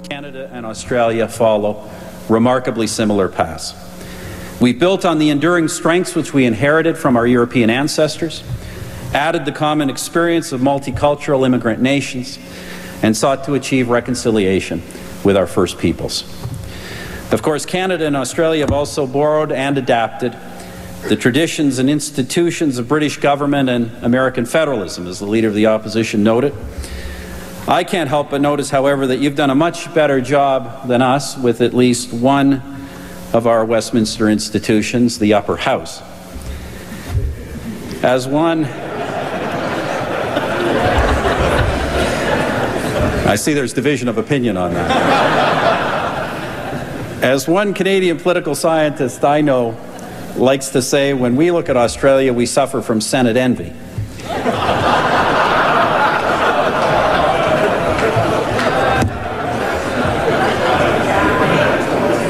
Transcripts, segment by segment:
Canada and Australia follow remarkably similar paths. We've built on the enduring strengths which we inherited from our European ancestors, added the common experience of multicultural immigrant nations, and sought to achieve reconciliation with our First Peoples. Of course, Canada and Australia have also borrowed and adapted the traditions and institutions of British government and American federalism, as the Leader of the Opposition noted. I can't help but notice, however, that you've done a much better job than us with at least one of our Westminster institutions, the Upper House. As one... I see there's division of opinion on that. As one Canadian political scientist I know likes to say, when we look at Australia, we suffer from Senate envy.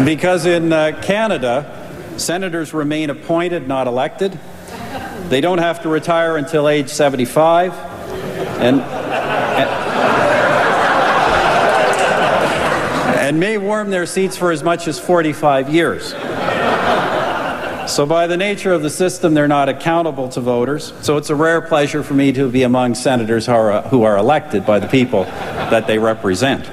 Because in Canada, senators remain appointed, not elected. They don't have to retire until age 75. And may warm their seats for as much as 45 years. So by the nature of the system, they're not accountable to voters. So it's a rare pleasure for me to be among senators who are elected by the people that they represent.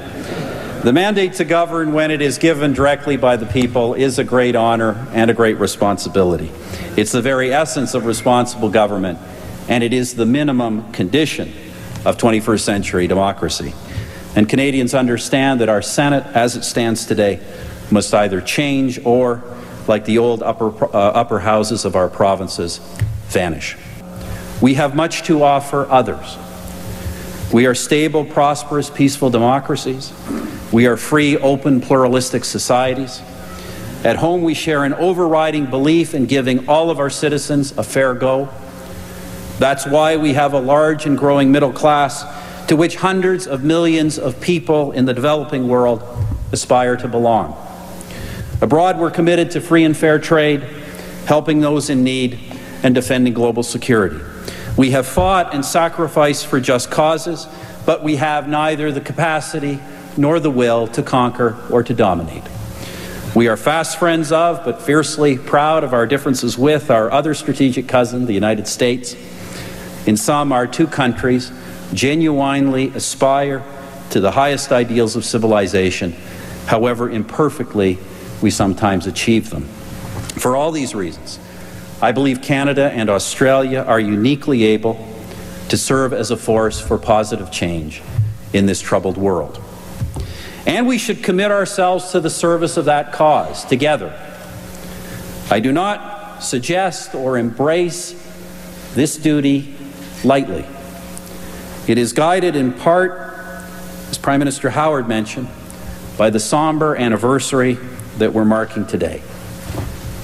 The mandate to govern, when it is given directly by the people, is a great honor and a great responsibility. It's the very essence of responsible government, and it is the minimum condition of 21st century democracy. And Canadians understand that our Senate, as it stands today, must either change or, like the old upper houses of our provinces, vanish. We have much to offer others. We are stable, prosperous, peaceful democracies. We are free, open, pluralistic societies. At home, we share an overriding belief in giving all of our citizens a fair go. That's why we have a large and growing middle class to which hundreds of millions of people in the developing world aspire to belong. Abroad, we're committed to free and fair trade, helping those in need, and defending global security. We have fought and sacrificed for just causes, but we have neither the capacity nor the will to conquer or to dominate. We are fast friends of, but fiercely proud of our differences with our other strategic cousin, the United States. In sum, our two countries genuinely aspire to the highest ideals of civilization, however imperfectly we sometimes achieve them. For all these reasons, I believe Canada and Australia are uniquely able to serve as a force for positive change in this troubled world. And we should commit ourselves to the service of that cause together. I do not suggest or embrace this duty lightly. It is guided in part, as Prime Minister Howard mentioned, by the somber anniversary that we're marking today.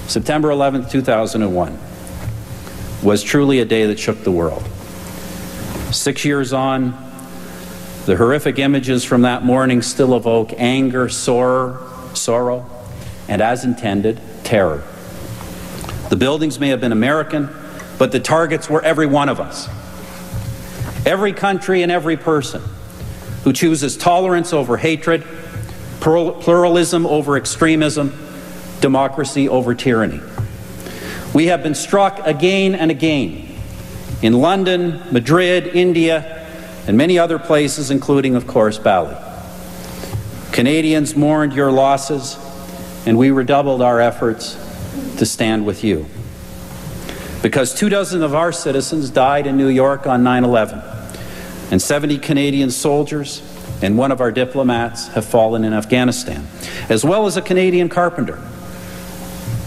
September 11th, 2001 was truly a day that shook the world. 6 years on, the horrific images from that morning still evoke anger, sorrow, and as intended, terror. The buildings may have been American, but the targets were every one of us. Every country and every person who chooses tolerance over hatred, pluralism over extremism, democracy over tyranny. We have been struck again and again in London, Madrid, India, and many other places, including, of course, Bali. Canadians mourned your losses, and we redoubled our efforts to stand with you. Because 24 of our citizens died in New York on 9/11, and 70 Canadian soldiers and one of our diplomats have fallen in Afghanistan, as well as a Canadian carpenter,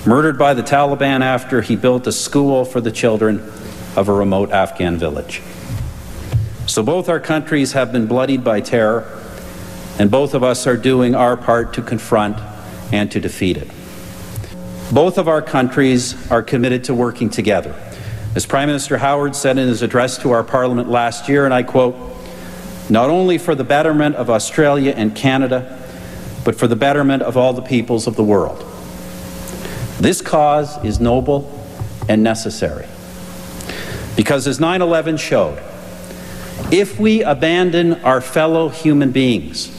murdered by the Taliban after he built a school for the children of a remote Afghan village. So both our countries have been bloodied by terror, and both of us are doing our part to confront and to defeat it. Both of our countries are committed to working together. As Prime Minister Howard said in his address to our Parliament last year, and I quote, "Not only for the betterment of Australia and Canada, but for the betterment of all the peoples of the world. This cause is noble and necessary. Because as 9/11 showed, if we abandon our fellow human beings,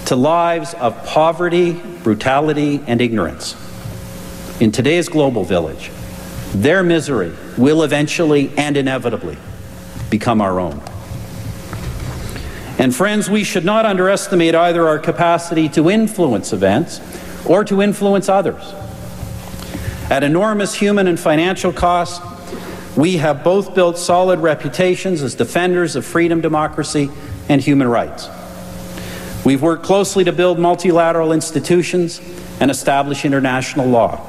to lives of poverty, brutality, and ignorance. In today's global village, their misery will eventually and inevitably become our own. And friends, we should not underestimate either our capacity to influence events or to influence others. At enormous human and financial cost, we have both built solid reputations as defenders of freedom, democracy, and human rights. We've worked closely to build multilateral institutions and establish international law.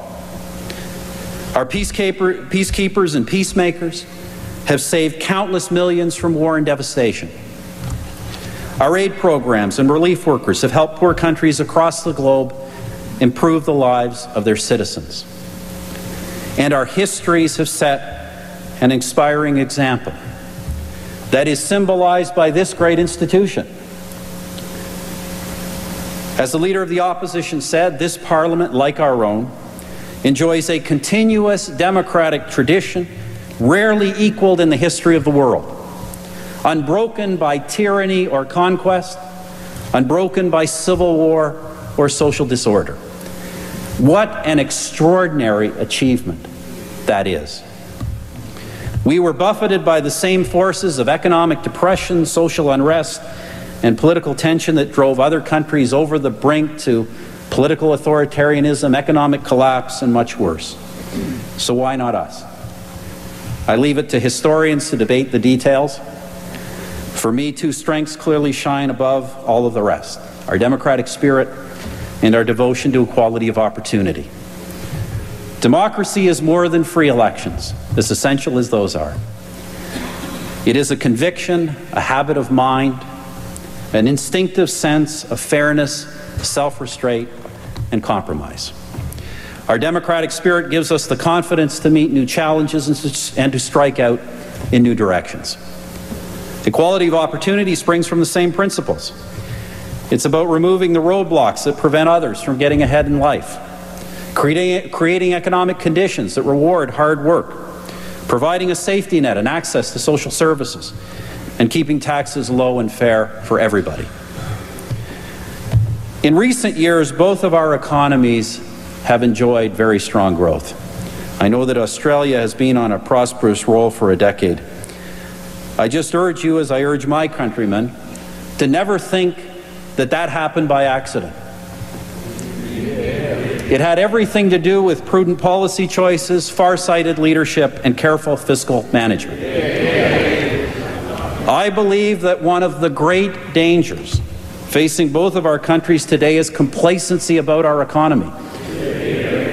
Our peacekeepers and peacemakers have saved countless millions from war and devastation. Our aid programs and relief workers have helped poor countries across the globe improve the lives of their citizens. And our histories have set an inspiring example that is symbolized by this great institution. As the Leader of the Opposition said, this Parliament, like our own, enjoys a continuous democratic tradition rarely equaled in the history of the world, unbroken by tyranny or conquest, unbroken by civil war or social disorder. What an extraordinary achievement that is. We were buffeted by the same forces of economic depression, social unrest, and political tension that drove other countries over the brink to political authoritarianism, economic collapse, and much worse. So why not us? I leave it to historians to debate the details. For me, two strengths clearly shine above all of the rest: our democratic spirit and our devotion to equality of opportunity. Democracy is more than free elections, as essential as those are. It is a conviction, a habit of mind, an instinctive sense of fairness, self-restraint, and compromise. Our democratic spirit gives us the confidence to meet new challenges and to strike out in new directions. Equality of opportunity springs from the same principles. It's about removing the roadblocks that prevent others from getting ahead in life, creating economic conditions that reward hard work, providing a safety net and access to social services, and keeping taxes low and fair for everybody. In recent years, both of our economies have enjoyed very strong growth. I know that Australia has been on a prosperous roll for a decade. I just urge you, as I urge my countrymen, to never think that that happened by accident. It had everything to do with prudent policy choices, far-sighted leadership, and careful fiscal management. I believe that one of the great dangers facing both of our countries today is complacency about our economy.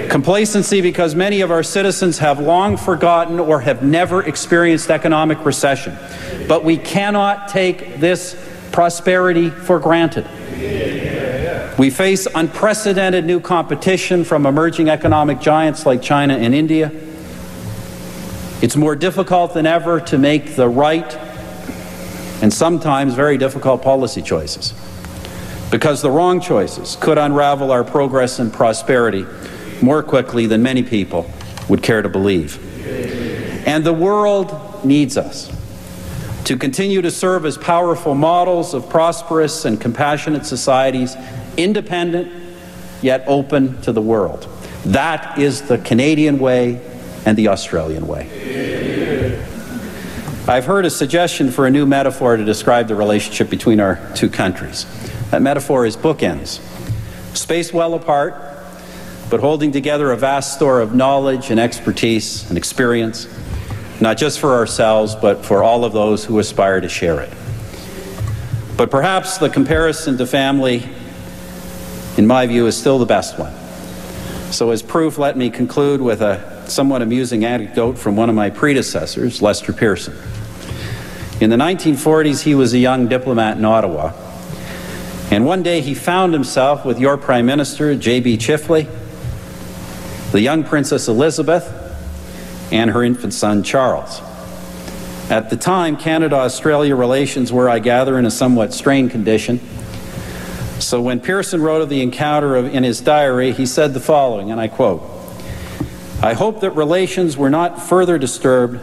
Complacency because many of our citizens have long forgotten or have never experienced economic recession. But we cannot take this prosperity for granted. We face unprecedented new competition from emerging economic giants like China and India. It's more difficult than ever to make the right and sometimes very difficult policy choices, because the wrong choices could unravel our progress and prosperity more quickly than many people would care to believe. And the world needs us to continue to serve as powerful models of prosperous and compassionate societies, independent yet open to the world. That is the Canadian way and the Australian way. I've heard a suggestion for a new metaphor to describe the relationship between our two countries. That metaphor is bookends, spaced well apart, but holding together a vast store of knowledge and expertise and experience, not just for ourselves, but for all of those who aspire to share it. But perhaps the comparison to family, in my view, is still the best one. So as proof, let me conclude with a somewhat amusing anecdote from one of my predecessors, Lester Pearson. In the 1940s, he was a young diplomat in Ottawa, and one day he found himself with your Prime Minister, J.B. Chifley, the young Princess Elizabeth, and her infant son, Charles. At the time, Canada-Australia relations were, I gather, in a somewhat strained condition. So when Pearson wrote of the encounter in his diary, he said the following, and I quote, "I hope that relations were not further disturbed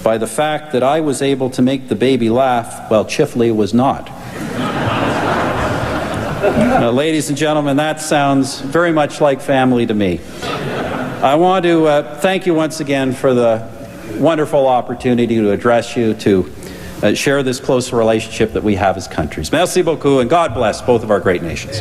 by the fact that I was able to make the baby laugh while Chifley was not." Ladies and gentlemen, that sounds very much like family to me. I want to thank you once again for the wonderful opportunity to address you, to share this close relationship that we have as countries. Merci beaucoup, and God bless both of our great nations.